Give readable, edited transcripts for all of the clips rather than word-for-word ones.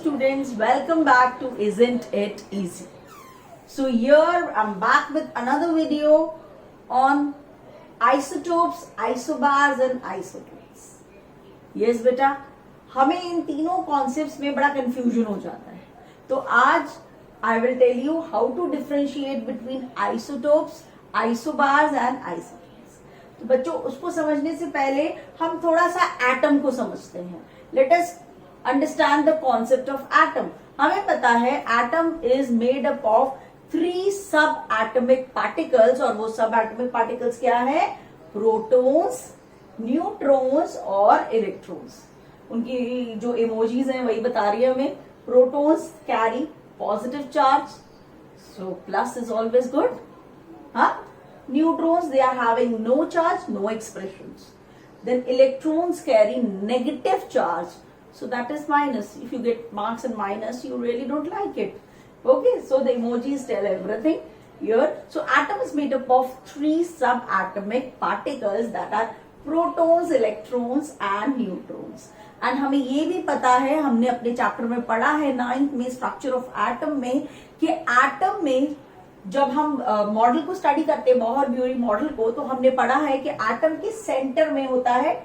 students, welcome back to Isn't It Easy. So here I'm back with another video on isotopes, isobars and isotones. Yes बेटा, हमें इन तीनों concepts में बड़ा confusion हो जाता है. तो आज I will tell you how to differentiate between isotopes, isobars and isotones. तो बच्चों उसको समझने से पहले हम थोड़ा सा एटम को समझते हैं. Let us understand the concept of atom. हमें पता है atom is made up of 3 subatomic particles और वो subatomic particles क्या है? Protons, neutrons और electrons. उनकी जो emojis हैं वही बता रही है हमें. Protons carry positive charge, so plus is always good. Huh? Neutrons, they are having no charge, no expressions. Then electrons carry negative charge, so that is minus. If you get marks and minus, you really don't like it. Okay, so the emojis tell everything here. So atom is made up of 3 subatomic particles that are protons, electrons and neutrons. And हमें ये भी पता है, हमने अपने chapter में पढ़ा है 9th में स्ट्रक्चर ऑफ एटम में कि एटम में जब हम मॉडल को स्टडी करते हैं, बोहर-ब्यूरी मॉडल को, तो हमने पढ़ा है कि एटम के सेंटर में होता है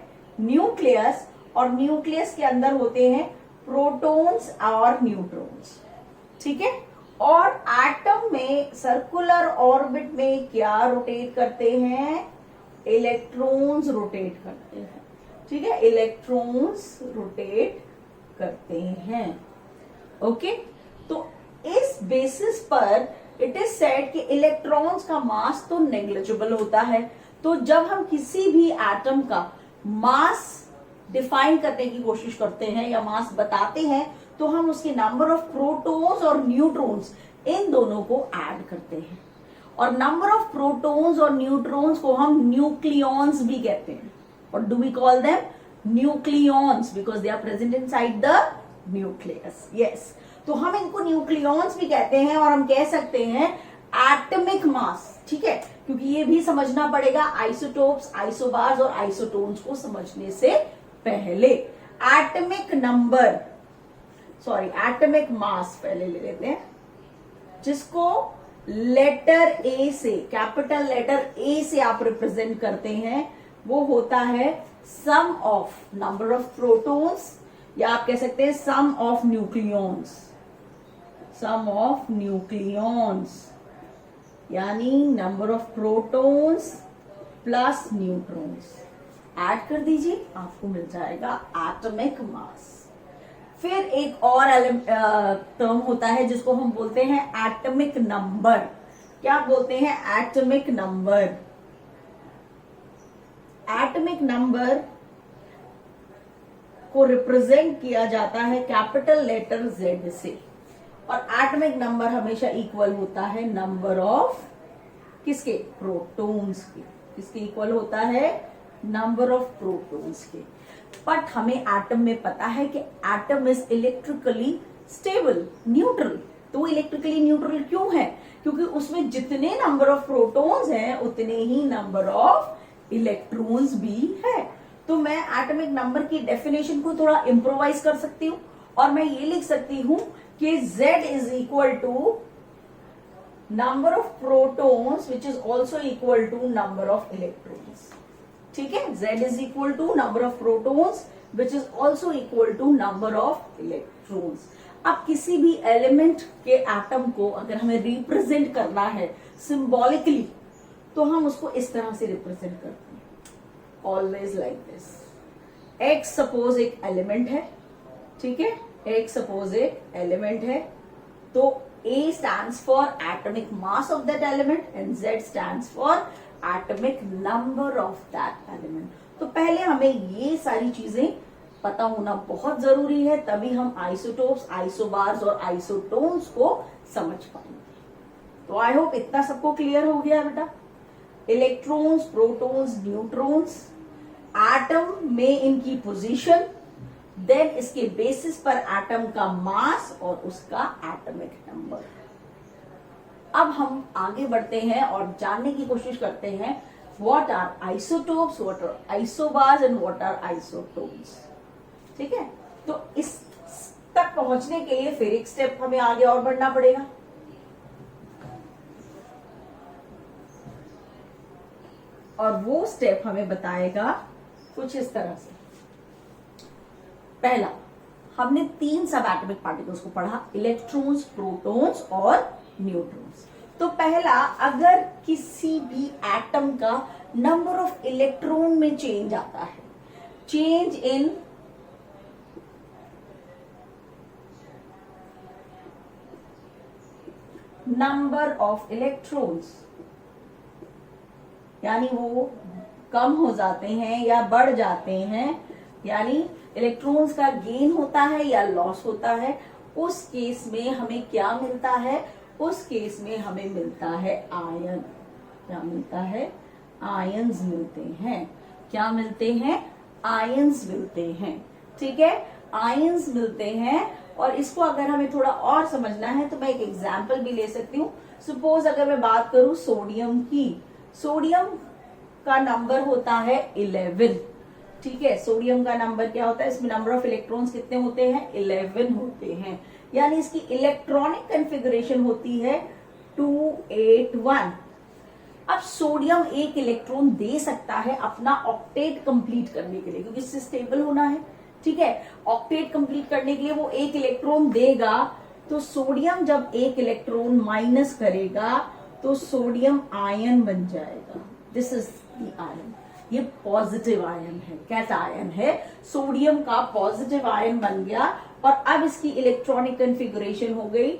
न्यूक्लियस और न्यूक्लियस के अंदर होते हैं प्रोटॉन्स और न्यूट्रॉन्स. ठीक है. और एटम में सर्कुलर ऑर्बिट में क्या रोटेट करते हैं? इलेक्ट्रॉन्स रोटेट करते हैं. ठीक है. इलेक्ट्रॉन्स रोटेट करते हैं. ओके. तो इस बेसिस पर इट इज सेड कि इलेक्ट्रॉन्स का मास तो नेग्लिजिबल होता है. तो जब हम किसी भी एटम का मास डिफाइन करने की कोशिश करते हैं या मास बताते हैं तो हम उसके नंबर ऑफ प्रोटॉन्स और न्यूट्रॉन्स इन दोनों को ऐड करते हैं. और नंबर ऑफ प्रोटॉन्स और न्यूट्रॉन्स को हम न्यूक्लियॉन्स भी कहते हैं. What do we call them? Nucleons, because they are present inside the nucleus. Yes. तो हम इनको न्यूक्लियॉन्स भी कहते हैं और हम कह सकते हैं एटॉमिक मास. ठीक है. क्योंकि ये भी समझना पड़ेगा आइसोटोप्स, आइसोबार्स और आइसोटोन्स को समझने से पहले. Atomic number, sorry atomic mass पहले ले लेते हैं, जिसको लेटर ए से, कैपिटल लेटर ए से आप रिप्रेजेंट करते हैं. वो होता है sum of number of protons या आप कह सकते हैं sum of nucleons. Sum of nucleons यानी number of protons plus neutrons. Add कर दीजिए, आपको मिल जाएगा एटॉमिक मास. फिर एक और टर्म होता है जिसको हम बोलते हैं एटॉमिक नंबर. क्या बोलते हैं? Atomic number. एटॉमिक नंबर को रिप्रेजेंट किया जाता है कैपिटल लेटर Z से. और एटॉमिक नंबर हमेशा इक्वल होता है नंबर ऑफ किसके? प्रोटॉन्स के. किसके इक्वल होता है? नंबर ऑफ प्रोटॉन्स के. बट हमें एटम में पता है कि atom is electrically stable, neutral. तो इलेक्ट्रिकली न्यूट्रल क्यों है? क्योंकि उसमें जितने नंबर ऑफ प्रोटॉन्स हैं उतने ही नंबर ऑफ इलेक्ट्रॉन्स भी है. तो मैं एटॉमिक नंबर की डेफिनेशन को थोड़ा इंप्रोवाइज कर सकती हूं और मैं ये लिख सकती हूं कि Z is equal to number of protons which is also equal to number of electrons. ठीक है. Z is equal to number of protons which is also equal to number of electrons. अब किसी भी एलिमेंट के atom को अगर हमें represent करना है सिंबॉलिकली तो हम उसको इस तरह से रिप्रेजेंट करते हैं. Always like this. X suppose एक एलिमेंट है. ठीक है. X सपोज एक एलिमेंट है तो A stands for atomic mass of that element and Z stands for atomic number of that element. तो पहले हमें ये सारी चीजें पता होना बहुत जरूरी है, तभी हम आइसोटोप्स, आइसोबार्स और आइसोटोन्स को समझ पाएंगे. तो आई होप इतना सबको क्लियर हो गया बेटा. इलेक्ट्रॉन्स, प्रोटॉन्स, न्यूट्रॉन्स, एटम में इनकी पोजीशन, देन इसके बेसिस पर एटम का मास और उसका एटॉमिक नंबर. अब हम आगे बढ़ते हैं और जानने की कोशिश करते हैं what are isotopes, what are isobars and what are isotones. ठीक है. तो इस तक पहुंचने के लिए फिर एक स्टेप हमें आगे और बढ़ना पड़ेगा। और वो स्टेप हमें बताएगा कुछ इस तरह से। पहला, हमने 3 सब एटॉमिक पार्टिकल्स को पढ़ा, इलेक्ट्रॉन्स, प्रोटॉन्स और न्यूट्रॉन्स। तो पहला, अगर किसी भी एटम का नंबर ऑफ इलेक्ट्रॉन में चेंज आता है, change in number of electrons, यानी वो कम हो जाते हैं या बढ़ जाते हैं, यानी इलेक्ट्रॉन्स का गेन होता है या लॉस होता है, उस केस में हमें क्या मिलता है? उस केस में हमें मिलता है आयन। क्या मिलता है? आयंस मिलते हैं। क्या मिलते हैं? आयंस मिलते हैं। ठीक है, आयंस मिलते हैं। और इसको अगर हमें थोड़ा और समझना है तो मैं एक एग्जाम्पल भी ले सकती हूँ। सपोज अगर मैं बात करूं सोडियम की, सोडियम का नंबर होता है 11। ठीक है, सोडियम का नंबर क्या होता है? इसमें नंबर ऑफ इलेक्ट्रॉन्स कितने होते हैं? 11 होते हैं। यानी इसकी इलेक्ट्रॉनिक कॉन्फ़िगरेशन होती है 281। अब सोडियम एक इलेक्ट्रॉन दे सकता है अपना ऑक्टेट कंप्लीट करने के लिए, क्योंकि इससे स्टेबल होना है। ठीक है, ऑक्टेट कंप्लीट करने के लिए वो एक इलेक्ट्रॉन देगा। तो सोडियम जब एक इलेक्ट्रॉन माइनस करेगा तो सोडियम आयन बन जाएगा। This is the ion. ये पॉजिटिव आयन है। कैसा आयन है? सोडियम का पॉजिटिव आयन बन गया। और अब इसकी इलेक्ट्रॉनिक कॉन्फ़िगरेशन हो गई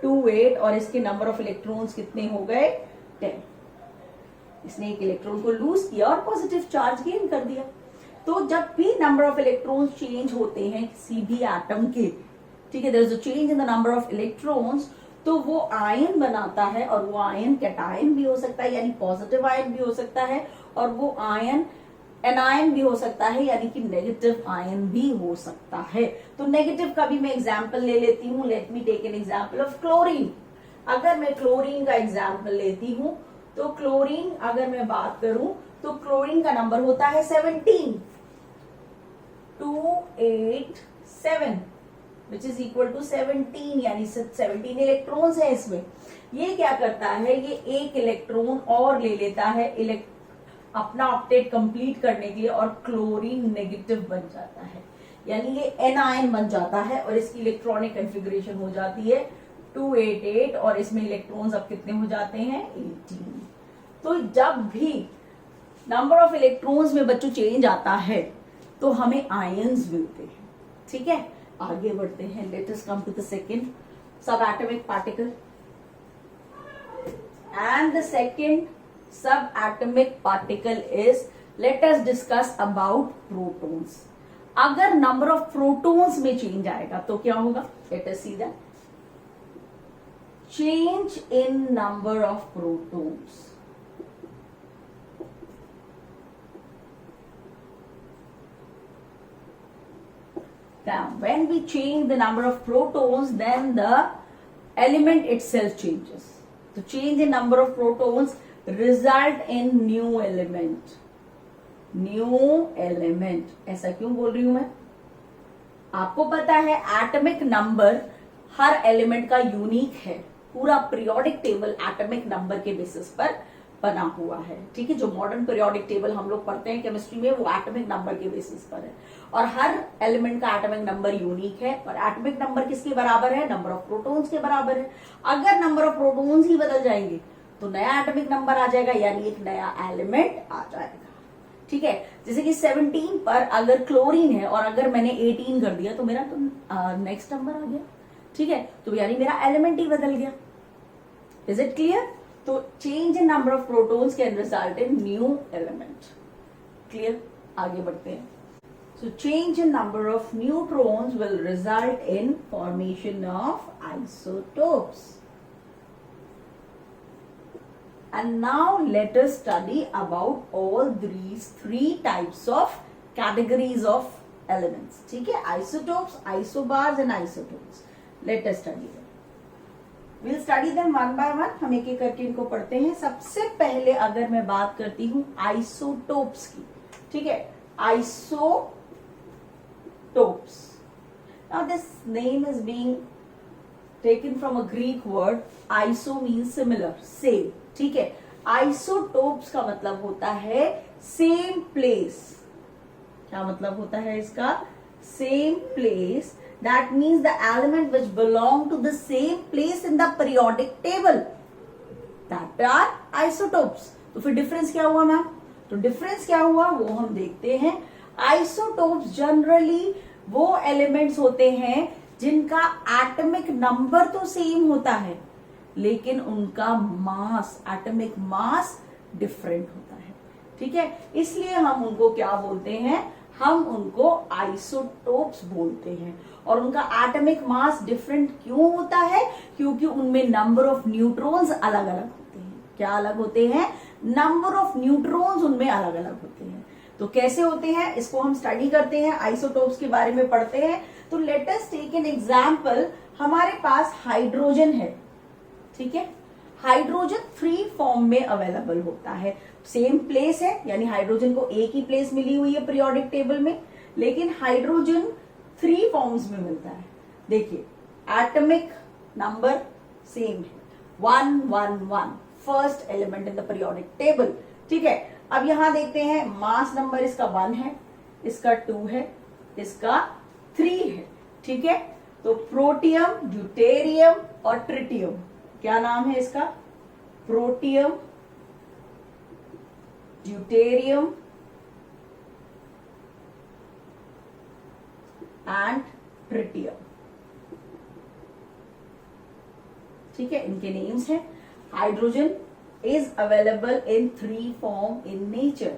28 और इसके नंबर ऑफ इलेक्ट्रॉन्स कितने हो गए? 10। इसने एक इलेक्ट्रॉन को लूज किया और पॉजिटिव चार्ज गेन कर दिया। तो जब भी नंबर ऑफ इलेक्ट्रॉन्स चेंज होते हैं किसी भी एटम के, ठीक है, there is a change in the number of electrons, तो वो आयन बनाता है। और वो आयन कैटायन भी हो सकता है, यानी पॉजिटिव आयन भी हो सकता है, और वो आयन एनायन भी हो सकता है, यानी कि नेगेटिव आयन भी हो सकता है। तो नेगेटिव का भी मैं एग्जांपल ले लेती हूँ। Let me take an example of chlorine. अगर मैं क्लोरीन का एग्जांपल लेती हूँ तो क्लोरीन अगर मैं बात करूं तो क्लोरीन का नंबर होता है 17, 287, विच इज इक्वल टू 17, यानी 17 इलेक्ट्रॉन्स है इसमें। ये क्या करता है? ये एक इलेक्ट्रॉन और ले लेता है अपना ऑक्टेट कंप्लीट करने के लिए, और क्लोरीन नेगेटिव बन जाता है, यानी ये एनायन बन जाता है। और इसकी इलेक्ट्रॉनिक कॉन्फ़िगरेशन हो जाती है 288, और इसमें इलेक्ट्रॉन्स अब कितने हो जाते हैं? 18। तो जब भी नंबर ऑफ इलेक्ट्रॉन्स में बच्चों चेंज आता है तो हमें आयंस मिलते हैं। ठीक है, आगे बढ़ते हैं। Let us come to the second subatomic particle. And the second subatomic particle is, let us discuss about protons. अगर नंबर ऑफ प्रोटॉन्स में चेंज आएगा तो क्या होगा? Let us see that. Change in number of protons. Now, when we change the number of protons, then the element itself changes. So, change in number of protons result in new element. New element. ऐसा क्यों बोल रही हूं मैं? आपको पता है atomic number हर element का यूनिक है। पूरा पीरियोडिक टेबल एटॉमिक नंबर के बेसिस पर बना हुआ है। ठीक है, जो मॉडर्न पीरियोडिक टेबल हम लोग पढ़ते हैं केमिस्ट्री में, वो एटॉमिक नंबर के बेसिस पर है। और हर एलिमेंट का एटॉमिक नंबर यूनिक है। और एटॉमिक नंबर किसके बराबर है? नंबर ऑफ प्रोटॉन्स के बराबर है। अगर नंबर ऑफ प्रोटॉन्स ही बदल जाएंगे तो नया एटॉमिक नंबर आ जाएगा, यानी एक नया एलिमेंट आ जाएगा। ठीक है, जैसे कि 17 पर अगर क्लोरीन है और अगर मैंने 18 कर दिया तो मेरा तो नेक्स्ट नंबर आ गया। ठीक है, तो यानी मेरा एलिमेंट ही बदल गया। Is it clear? तो change in number of protons can result in new element. Clear? आगे बढ़ते हैं। So change in number of neutrons will result in formation of isotopes. And now let us study about all these 3 types of categories of elements. ठीक है, isotopes, isobars and isotopes. Let us study them. We'll study them one by one. हम एक एक करके इनको पढ़ते हैं। सबसे पहले अगर मैं बात करती हूँ आइसोटोप्स की, ठीक है, isotopes. Now this name is being taken from a Greek word. Iso means similar, same. ठीक है, आइसोटोप्स का मतलब होता है सेम प्लेस. क्या मतलब होता है इसका? Same place. That means the element which belong to the same place in the periodic table, that are isotopes. तो फिर डिफरेंस क्या हुआ मैम? तो डिफरेंस क्या हुआ वो हम देखते हैं. आइसोटोप्स जनरली वो एलिमेंट्स होते हैं जिनका एटॉमिक नंबर तो सेम होता है लेकिन उनका मास, एटॉमिक मास डिफरेंट होता है. ठीक है, इसलिए हम उनको क्या बोलते हैं? हम उनको आइसोटोप्स बोलते हैं. और उनका एटॉमिक मास डिफरेंट क्यों होता है? क्योंकि उनमें नंबर ऑफ न्यूट्रॉन्स अलग अलग होते हैं. क्या अलग होते हैं? नंबर ऑफ न्यूट्रॉन्स उनमें अलग अलग होते हैं. तो कैसे होते हैं इसको हम स्टडी करते हैं, आइसोटोप्स के बारे में पढ़ते हैं. तो let us take an example. हमारे पास हाइड्रोजन है. ठीक है, हाइड्रोजन 3 फॉर्म में अवेलेबल होता है. सेम प्लेस है, यानी हाइड्रोजन को एक ही प्लेस मिली हुई है पीरियोडिक टेबल में, लेकिन हाइड्रोजन 3 फॉर्म्स में मिलता है. देखिए, एटॉमिक नंबर सेम है, 1 1 1, first element in the periodic table. ठीक है, अब यहां देखते हैं मास नंबर इसका 1 है, इसका 2 है, इसका 3 है. ठीक है, तो प्रोटियम, ड्यूटेरियम और ट्रिटियम, क्या नाम है इसका? Protium, deuterium and tritium. ठीक है, इनके नेम्स हैं. Hydrogen is available in 3 form in nature.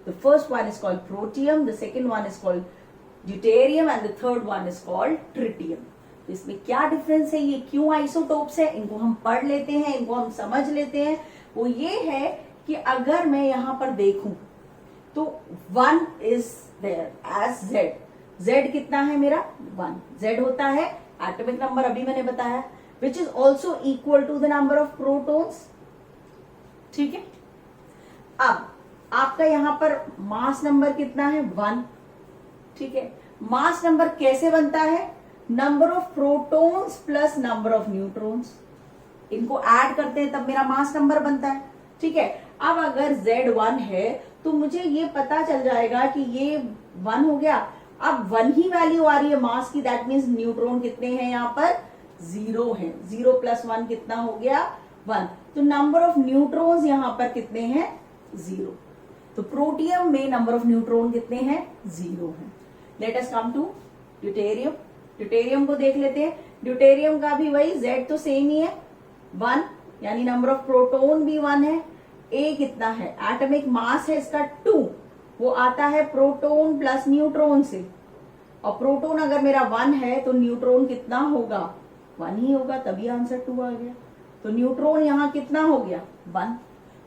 The first one is called protium, the second one is called deuterium and the third one is called tritium. तो इसमें क्या difference है, ये क्यों आइसोटोप्स है, इनको हम पढ़ लेते हैं, इनको हम समझ लेते हैं. वो ये है कि अगर मैं यहां पर देखूं तो 1 is there as Z. Z कितना है मेरा? 1. Z होता है एटॉमिक नंबर, अभी मैंने बताया, which is also equal to the number of protons. ठीक है, अब आपका यहां पर मास नंबर कितना है? 1. ठीक है, मास नंबर कैसे बनता है? Number of protons plus number of neutrons, इनको ऐड करते हैं तब मेरा मास नंबर बनता है. ठीक है, अब अगर Z1 है तो मुझे ये पता चल जाएगा कि ये 1 हो गया. अब 1 ही वैल्यू आ रही है मास की, दैट मीन्स न्यूट्रॉन कितने हैं यहाँ पर? 0 है. 0 प्लस 1 कितना हो गया? 1. तो नंबर ऑफ न्यूट्रॉन्स यहां पर कितने हैं? 0. तो प्रोटियम में नंबर ऑफ न्यूट्रॉन कितने हैं? 0 है. Let us come to deuterium. Deuterium को देख लेते हैं. ड्यूटेरियम का भी वही, Z तो सेम ही है, 1, यानी नंबर ऑफ प्रोटॉन भी 1 है. A कितना है? एटॉमिक मास है इसका 2, वो आता है प्रोटॉन प्लस न्यूट्रॉन से. और प्रोटॉन अगर मेरा 1 है तो न्यूट्रॉन कितना होगा? 1 ही होगा, तभी आंसर 2 आ गया. तो न्यूट्रॉन यहां कितना हो गया? 1.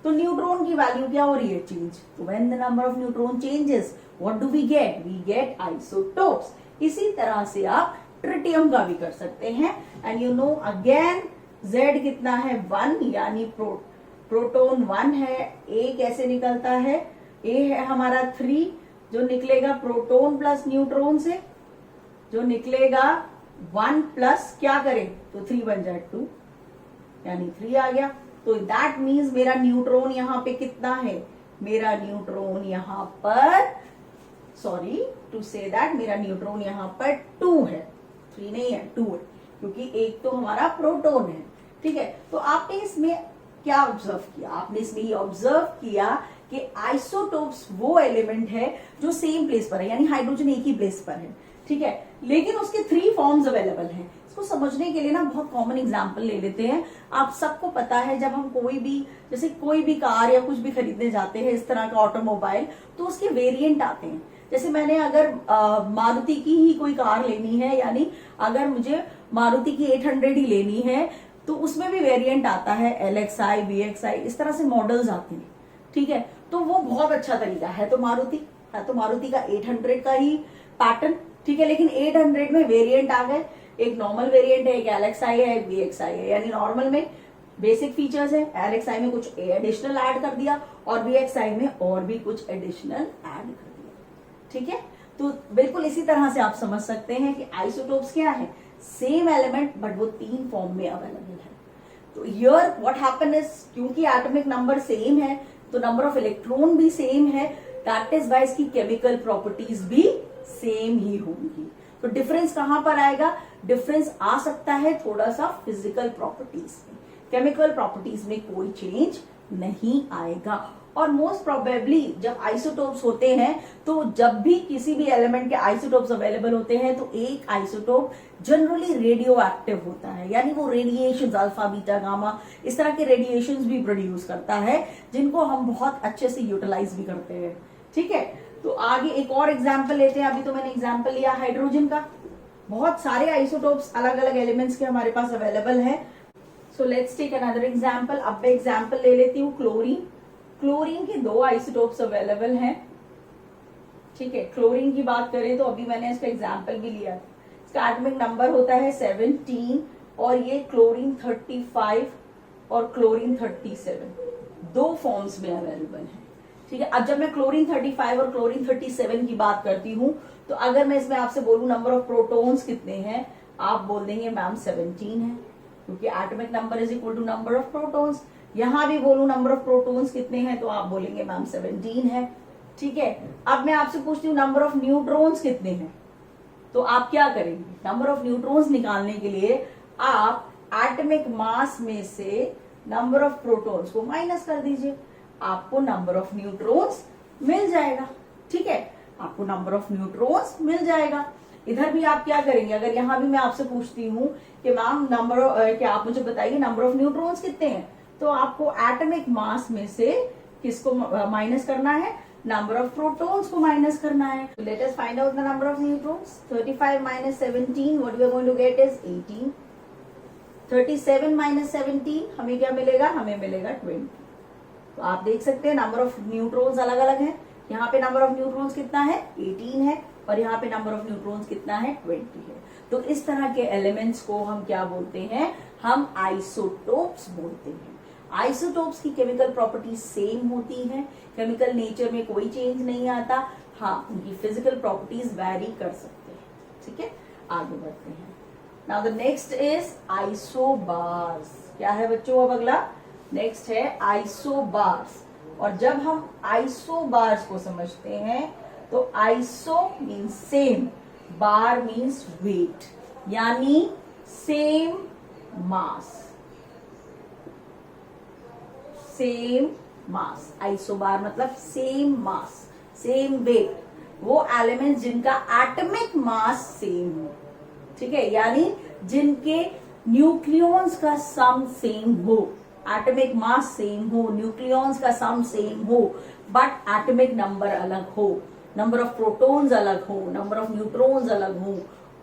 तो न्यूट्रॉन की वैल्यू क्या हो रही है? चेंज. तो when the number of neutron changes, what do we get? We get isotopes. इसी तरह से आप ट्रिटियम का भी कर सकते हैं. And you know again Z कितना है? 1, यानी प्रोटॉन 1 है. A कैसे निकलता है? A है हमारा 3, जो निकलेगा प्रोटॉन प्लस न्यूट्रॉन से, जो निकलेगा 1 प्लस क्या करें तो 3 बन जाए 2, यानी 3 आ गया. तो दैट मीन्स मेरा न्यूट्रॉन यहां पे कितना है? मेरा न्यूट्रॉन यहां पर, सॉरी टू से दैट, मेरा न्यूट्रॉन यहां पर 2 है, 3 नहीं है, 2 है, क्योंकि एक तो हमारा प्रोटॉन है. ठीक है, तो आपने इसमें क्या ऑब्जर्व किया? आपने इसमें ये ऑब्जर्व किया कि आइसोटोप्स वो एलिमेंट है जो सेम प्लेस पर है, यानी हाइड्रोजन एक ही प्लेस पर है. ठीक है, लेकिन उसके 3 फॉर्म्स अवेलेबल हैं. इसको समझने के लिए ना बहुत कॉमन एग्जांपल ले लेते हैं. आप सबको पता है जब हम कोई भी, जैसे कोई भी कार या कुछ भी खरीदने जाते हैं इस तरह का ऑटोमोबाइल, तो उसके वेरिएंट आते हैं. जैसे मैंने अगर मारुति की ही कोई कार लेनी है, यानी अगर मुझे मारुति की 800 ही लेनी है, तो उसमें भी वेरिएंट आता है, LXI, VXI, इस तरह से मॉडल्स आते हैं. ठीक है, तो वो बहुत अच्छा तरीका है. तो मारुति का 800 का ही पैटर्न. ठीक है, लेकिन 800 में वेरिएंट आ गए. एक नॉर्मल वेरिएंट है, एक LXI है, एक VXI है. यानी नॉर्मल में बेसिक फीचर्स है, LXI में कुछ एडिशनल ऐड कर दिया और VXI में और भी कुछ एडिशनल ऐड कर दिया. ठीक है, तो बिल्कुल इसी तरह से आप समझ सकते हैं कि आइसोटोप्स क्या है, सेम एलिमेंट बट वो 3 फॉर्म में अवेलेबल है। तो हियर व्हाट हैपन इज, क्योंकि एटॉमिक नंबर सेम है तो नंबर ऑफ इलेक्ट्रॉन भी सेम है, दैट इज वाई इसकी केमिकल प्रॉपर्टीज भी सेम ही होंगी। तो डिफरेंस कहां पर आएगा, डिफरेंस आ सकता है थोड़ा सा फिजिकल प्रॉपर्टीज में, केमिकल प्रॉपर्टीज में कोई चेंज नहीं आएगा। और मोस्ट प्रोबेबली जब आइसोटोप्स होते हैं तो जब भी किसी भी एलिमेंट के आइसोटोप्स अवेलेबल होते हैं तो एक आइसोटोप जनरली रेडियो एक्टिव होता है, यानी वो रेडिएशन अल्फा बीटा गामा इस तरह के रेडिएशंस भी प्रोड्यूस करता है जिनको हम बहुत अच्छे से यूटिलाइज भी करते हैं। ठीक है, तो आगे एक और एग्जाम्पल लेते हैं। अभी तो मैंने एग्जाम्पल लिया हाइड्रोजन का, बहुत सारे आइसोटोप्स अलग अलग एलिमेंट्स के हमारे पास अवेलेबल है। So let's take another example. अब मैं एग्जाम्पल ले लेती हूँ क्लोरीन। क्लोरीन के 2 आइसोटोप्स अवेलेबल हैं। ठीक है, क्लोरीन की बात करें तो अभी मैंने इसका एग्जाम्पल भी लिया, इसका एटॉमिक नंबर होता है 17 और ये क्लोरीन 35 और क्लोरीन 37 2 फॉर्म्स में अवेलेबल है। ठीक है, अब जब मैं क्लोरीन 35 और क्लोरीन 37 की बात करती हूँ तो अगर मैं इसमें आपसे बोलूं नंबर ऑफ प्रोटॉन्स कितने हैं, आप बोल देंगे मैम 17 है, क्योंकि atomic number is equal to number of protons. यहां भी बोलूं नंबर ऑफ प्रोटॉन्स कितने हैं तो आप बोलेंगे मैम 17 है। ठीक है, अब मैं आपसे पूछती हूँ नंबर ऑफ न्यूट्रॉन्स कितने हैं, तो आप क्या करेंगे, नंबर ऑफ न्यूट्रॉन्स निकालने के लिए आप एटॉमिक मास में से नंबर ऑफ प्रोटॉन्स को माइनस कर दीजिए, आपको नंबर ऑफ न्यूट्रॉन्स मिल जाएगा। ठीक है, आपको नंबर ऑफ न्यूट्रॉन्स मिल जाएगा। इधर भी आप क्या करेंगे, अगर यहां भी मैं आपसे पूछती हूँ कि मैम नंबर क्या आप मुझे बताइए नंबर ऑफ न्यूट्रॉन्स कितने हैं, तो आपको एटॉमिक मास में से किसको माइनस करना है, नंबर ऑफ प्रोटॉन्स को माइनस करना है। Let us find out the number of neutrons. 35 minus 17 what we are going to get is 18। 37 minus 17 हमें क्या मिलेगा, हमें मिलेगा 20। तो आप देख सकते हैं नंबर ऑफ न्यूट्रॉन्स अलग अलग है। यहाँ पे नंबर ऑफ न्यूट्रॉन्स कितना है 18 है और यहाँ पे नंबर ऑफ न्यूट्रॉन्स कितना है 20 है। तो इस तरह के एलिमेंट्स को हम क्या बोलते हैं, हम आइसोटोप्स बोलते हैं। आइसोटोप्स की केमिकल प्रॉपर्टीज सेम होती हैं, केमिकल नेचर में कोई चेंज नहीं आता। हाँ, उनकी फिजिकल प्रॉपर्टीज वैरी कर सकते हैं। ठीक है, आगे बढ़ते हैं। Now the next is isobars. क्या है बच्चों, अब अगला नेक्स्ट है आइसोबार्स। और जब हम आइसोबार्स को समझते हैं तो iso means same, bar means weight, यानी same mass, same mass. Isobar मतलब सेम मास, सेम वेट, वो एलिमेंट जिनका एटॉमिक मास सेम हो। ठीक है, यानी जिनके न्यूक्लियॉन्स का सम सेम हो, एटॉमिक मास सेम हो, न्यूक्लियॉन्स का सम सेम हो, बट एटॉमिक नंबर अलग हो, नंबर ऑफ प्रोटॉन्स अलग हो, नंबर ऑफ न्यूट्रॉन्स अलग हो,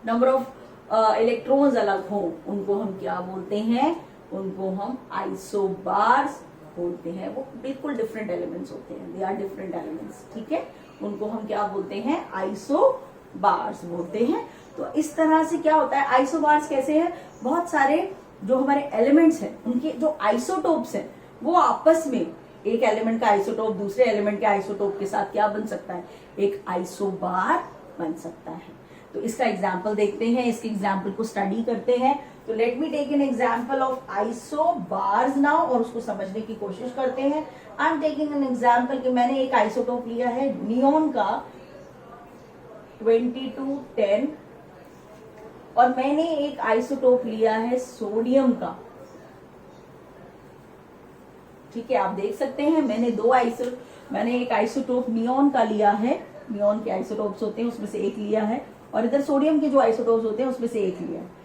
नंबर ऑफ इलेक्ट्रॉन्स अलग हो, उनको हम क्या बोलते हैं, उनको हम आइसोबार्स बोलते हैं। वो बिल्कुल डिफरेंट एलिमेंट्स होते हैं, दे आर डिफरेंट एलिमेंट्स। ठीक है, उनको हम क्या बोलते हैं, आइसोबार्स बोलते हैं। तो इस तरह से क्या होता है, आइसोबार्स कैसे हैं, बहुत सारे जो हमारे एलिमेंट्स हैं उनके जो आइसोटोप्स हैं वो आपस में, एक एलिमेंट का आइसोटोप दूसरे एलिमेंट के आइसोटोप के साथ क्या बन सकता है, एक आइसोबार बन सकता है। तो इसका एग्जाम्पल देखते हैं, इसके एग्जाम्पल को स्टडी करते हैं। तो let me take an example of isobars now और उसको समझने की कोशिश करते हैं। I am taking an example कि मैंने एक आइसोटोप लिया है नियोन का 2210 और मैंने एक आइसोटोप लिया है सोडियम का। ठीक है, आप देख सकते हैं मैंने एक आइसोटोप नियोन का लिया है, नियोन के आइसोटोप्स होते हैं उसमें से एक लिया है, और इधर सोडियम के जो आइसोटोप्स होते हैं उसमें से एक लिया है।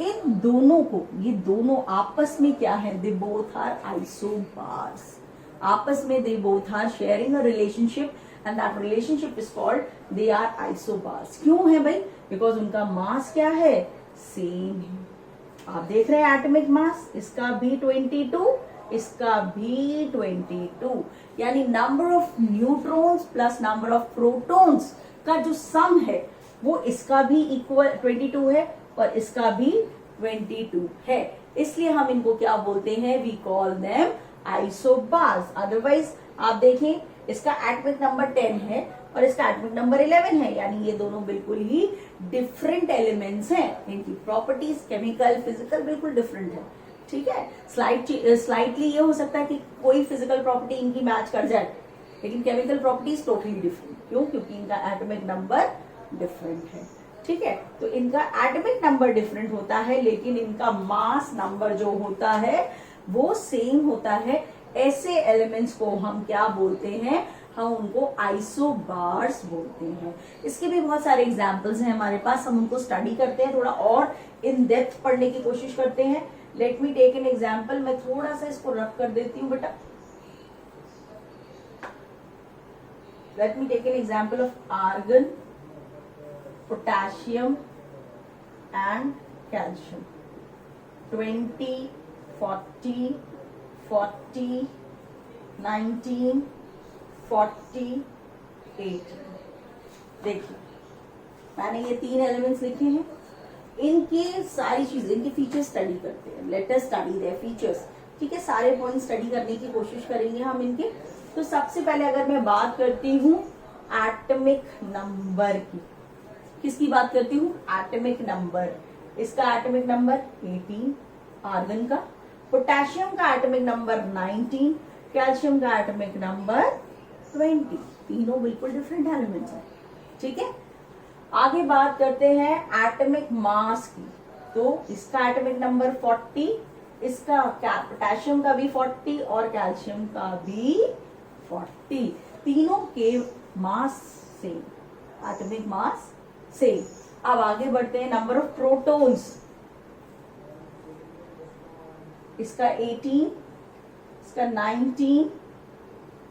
इन दोनों को, ये दोनों आपस में क्या है, दे बोथ आर आइसोबार्स। आपस में they both are sharing a relationship and that relationship is called they are isobars. क्यों है भाई, बिकॉज उनका मास क्या है, सेम है। आप देख रहे हैं एटॉमिक मास, इसका भी 22, इसका भी 22, यानी number of neutrons plus number of protons का जो सम है वो इसका भी इक्वल 22 है और इसका भी 22 है। इसलिए हम इनको क्या बोलते हैं, we call them isobars. Otherwise आप देखें इसका एटॉमिक नंबर 10 है और इसका एटॉमिक नंबर 11 है, यानी ये दोनों बिल्कुल ही डिफरेंट एलिमेंट्स हैं। इनकी प्रॉपर्टीज केमिकल फिजिकल बिल्कुल डिफरेंट है। ठीक है, स्लाइटली ये हो सकता है कि कोई फिजिकल प्रॉपर्टी इनकी मैच कर जाए, लेकिन केमिकल प्रॉपर्टीज टोटली डिफरेंट। क्यों? क्योंकि इनका एटॉमिक नंबर डिफरेंट है। ठीक है, तो इनका एटॉमिक नंबर डिफरेंट होता है, लेकिन इनका मास नंबर जो होता है वो सेम होता है। ऐसे एलिमेंट्स को हम क्या बोलते हैं? हम उनको आइसोबार्स बोलते हैं। इसके भी बहुत सारे एग्जाम्पल्स हैं हमारे पास, हम उनको स्टडी करते हैं, थोड़ा और इन डेप्थ पढ़ने की कोशिश करते हैं। Let me take an example. मैं थोड़ा सा इसको रफ कर देती हूँ बेटा। Let me take an example of argon, potassium and calcium. 20, 40, 40, 19, 40, 80। देखिए, मैंने ये 3 एलिमेंट्स लिखे हैं। इनके सारी चीजें, इनके फीचर्स स्टडी करते हैं। Let us study their features. ठीक है, सारे पॉइंट स्टडी करने की कोशिश करेंगे हम इनके। तो सबसे पहले अगर मैं बात करती हूँ एटॉमिक नंबर की, किसकी बात करती हूँ? Atomic number. इसका एटॉमिक नंबर 18 आर्गन का, पोटेशियम का एटॉमिक नंबर 19, कैल्शियम का एटॉमिक नंबर 20। तीनों बिल्कुल डिफरेंट एलिमेंट्स हैं। ठीक है, आगे बात करते हैं एटॉमिक मास की। तो इसका एटॉमिक नंबर 40, इसका पोटेशियम का भी 40 और कैल्शियम का भी 40। तीनों के mass same, atomic mass same. अब आगे बढ़ते हैं नंबर ऑफ प्रोटॉन्स। इसका 18, इसका 19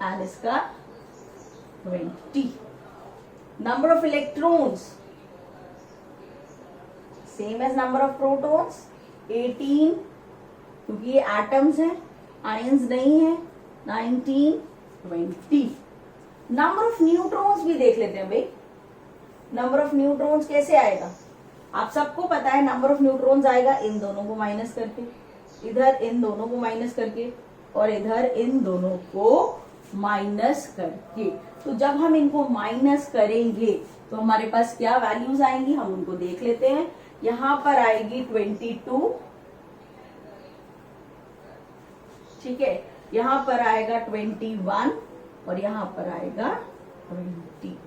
एंड इसका 20। Number of electrons same as number of protons, 18 क्योंकि ये एटम्स हैं, आयंस नहीं है, 19, 20। नंबर ऑफ न्यूट्रॉन्स भी देख लेते हैं भाई। नंबर ऑफ न्यूट्रॉन्स कैसे आएगा? आप सबको पता है नंबर ऑफ न्यूट्रॉन्स आएगा इन दोनों को माइनस करके, इधर इन दोनों को माइनस करके और इधर इन दोनों को माइनस करके। तो जब हम इनको माइनस करेंगे तो हमारे पास क्या वैल्यूज आएंगी, हम उनको देख लेते हैं। यहां पर आएगी 22, ठीक है, यहां पर आएगा 21 और यहां पर आएगा 20।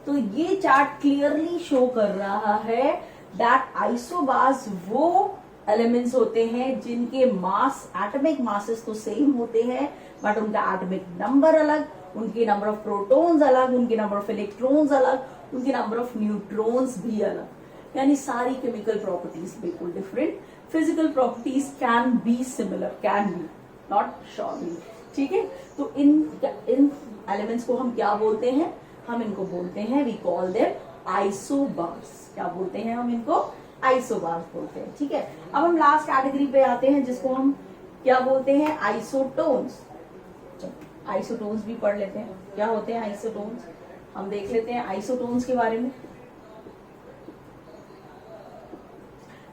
तो ये चार्ट क्लियरली शो कर रहा है दैट आइसोबार्स वो एलिमेंट्स होते हैं जिनके मास, एटॉमिक मासेस तो सेम होते हैं, बट उनका एटॉमिक नंबर अलग, उनके नंबर ऑफ प्रोटॉन्स अलग, उनके नंबर ऑफ इलेक्ट्रॉन्स अलग, उनके नंबर ऑफ न्यूट्रॉन्स भी अलग। यानी सारी केमिकल प्रॉपर्टीज बिल्कुल different. Physical properties can be similar, can be, not surely. ठीक है, तो इन एलिमेंट्स को हम क्या बोलते हैं? हम इनको बोलते हैं, वी कॉल देम आइसोबार्स। क्या बोलते हैं हम इनको? आइसोबार्स बोलते हैं। ठीक है, अब हम लास्ट कैटेगरी पे आते हैं जिसको हम क्या बोलते हैं? आइसोटोन्स। आइसोटोन्स भी पढ़ लेते हैं, क्या होते हैं आइसोटोन्स, हम देख लेते हैं आइसोटोन्स के बारे में।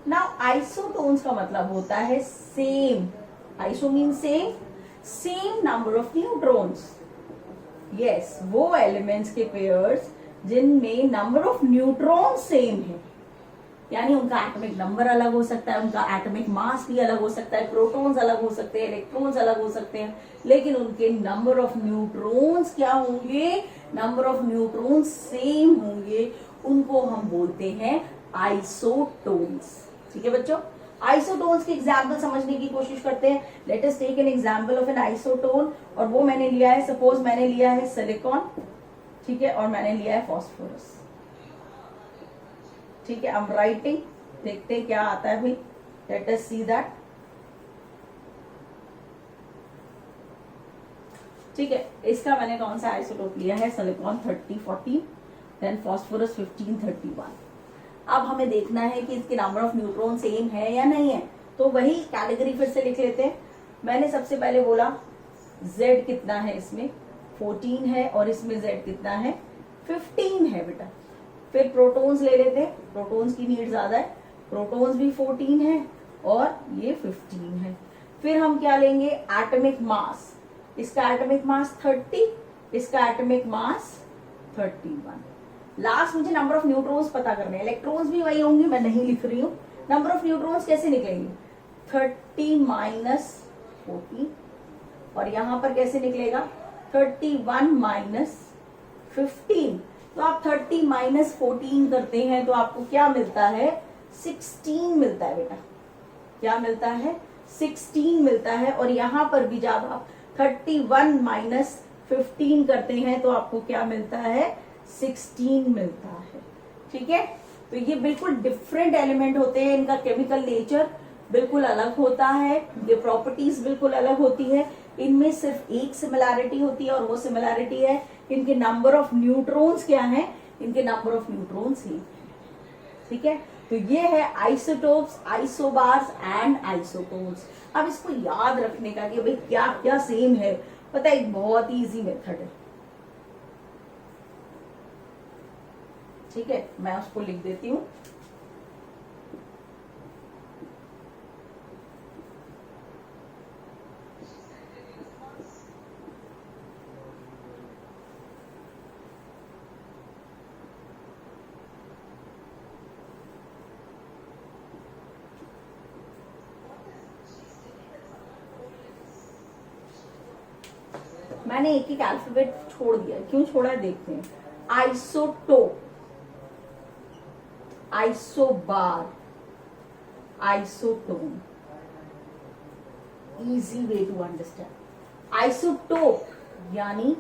नाउ आइसोटोन्स का मतलब होता है same, iso mean same, same number of neutrons. Yes, वो एलिमेंट्स के पेयर्स जिनमें नंबर ऑफ न्यूट्रॉन सेम है, यानी उनका एटॉमिक नंबर अलग हो सकता है, उनका एटॉमिक मास भी अलग हो सकता है, प्रोटॉन्स अलग हो सकते हैं, इलेक्ट्रॉन्स अलग हो सकते हैं, लेकिन उनके नंबर ऑफ न्यूट्रॉन्स क्या होंगे? नंबर ऑफ न्यूट्रॉन्स सेम होंगे। उनको हम बोलते हैं आइसोटोन्स। ठीक है बच्चों, आइसोटोन्स के एग्जाम्पल समझने की कोशिश करते हैं। Let us take an example of an isotone, और वो मैंने लिया है, सपोज मैंने लिया है सिलिकॉन, ठीक है, और मैंने लिया है फॉस्फोरस। ठीक है, आई एम राइटिंग, देखते हैं क्या आता है भाई। Let us see that. ठीक है, इसका मैंने कौन सा आइसोटोप लिया है? Silicon 30, 40, then phosphorus 15, 31। अब हमें देखना है कि इसके नंबर ऑफ न्यूट्रॉन सेम है या नहीं है, तो वही कैटेगरी फिर से लिख लेते हैं। मैंने सबसे पहले बोला Z कितना है, इसमें 14 है, और इसमें Z कितना है? 15 है बेटा। फिर प्रोटॉन्स ले लेते हैं, प्रोटॉन्स की नीड ज्यादा है, प्रोटॉन्स भी 14 है और ये 15 है। फिर हम क्या लेंगे? Atomic mass. इसका एटॉमिक मास 30 इसका एटॉमिक मास 31। लास्ट मुझे नंबर ऑफ न्यूट्रॉन्स पता करने हैं, इलेक्ट्रॉन्स भी वही होंगे, मैं नहीं लिख रही हूँ। नंबर ऑफ न्यूट्रॉन्स कैसे निकलेंगे, 30 माइनस 40, और यहां पर कैसे निकलेगा 31 माइनस 15। तो आप 30 माइनस 14 करते हैं तो आपको क्या मिलता है, 16 मिलता है बेटा। क्या मिलता है, 16 मिलता है। और यहां पर भी जब आप 31 माइनस 15 करते हैं तो आपको क्या मिलता है, 16 मिलता है। ठीक है, तो ये बिल्कुल डिफरेंट एलिमेंट होते हैं, इनका केमिकल नेचर बिल्कुल अलग होता है, ये प्रॉपर्टीज बिल्कुल अलग होती है। इनमें सिर्फ एक सिमिलैरिटी होती है और वो सिमिलैरिटी है इनके नंबर ऑफ न्यूट्रॉन्स क्या है, इनके नंबर ऑफ न्यूट्रॉन्स ही। ठीक है, तो ये है आइसोटोप्स, आइसोबार्स एंड आइसोटोन्स। अब इसको याद रखने का कि भाई क्या क्या सेम है, पता है, एक बहुत ही इजी मेथड है। ठीक है, मैं उसको लिख देती हूं। मैंने एक एक अल्फाबेट छोड़ दिया, क्यों छोड़ा है देखते हैं। Isotope, isobar, isotone, easy way to understand. Isotope यानी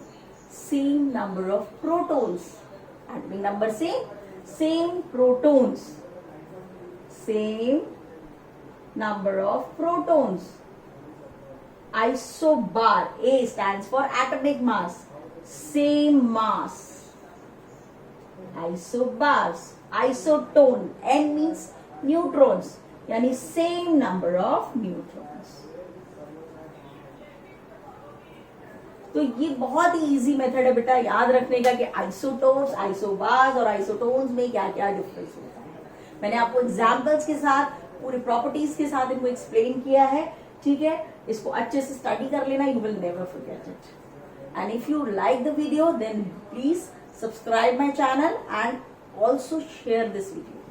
same number of protons, atomic number same protons, same number of protons. Isobar, A stands for atomic mass, same mass. Isobars, isotone, N means neutrons, यानी same number of neutrons. तो ये बहुत ही easy method है बेटा याद रखने का कि आइसोटोप्स, आइसोबार्स और आइसोटोन्स में क्या क्या डिफरेंस होता है। मैंने आपको एग्जाम्पल्स के साथ, पूरी प्रॉपर्टीज के साथ इनको एक्सप्लेन किया है। ठीक है, इसको अच्छे से स्टडी कर लेना, you will never forget it. And if you like the video then please subscribe my channel and also share this video.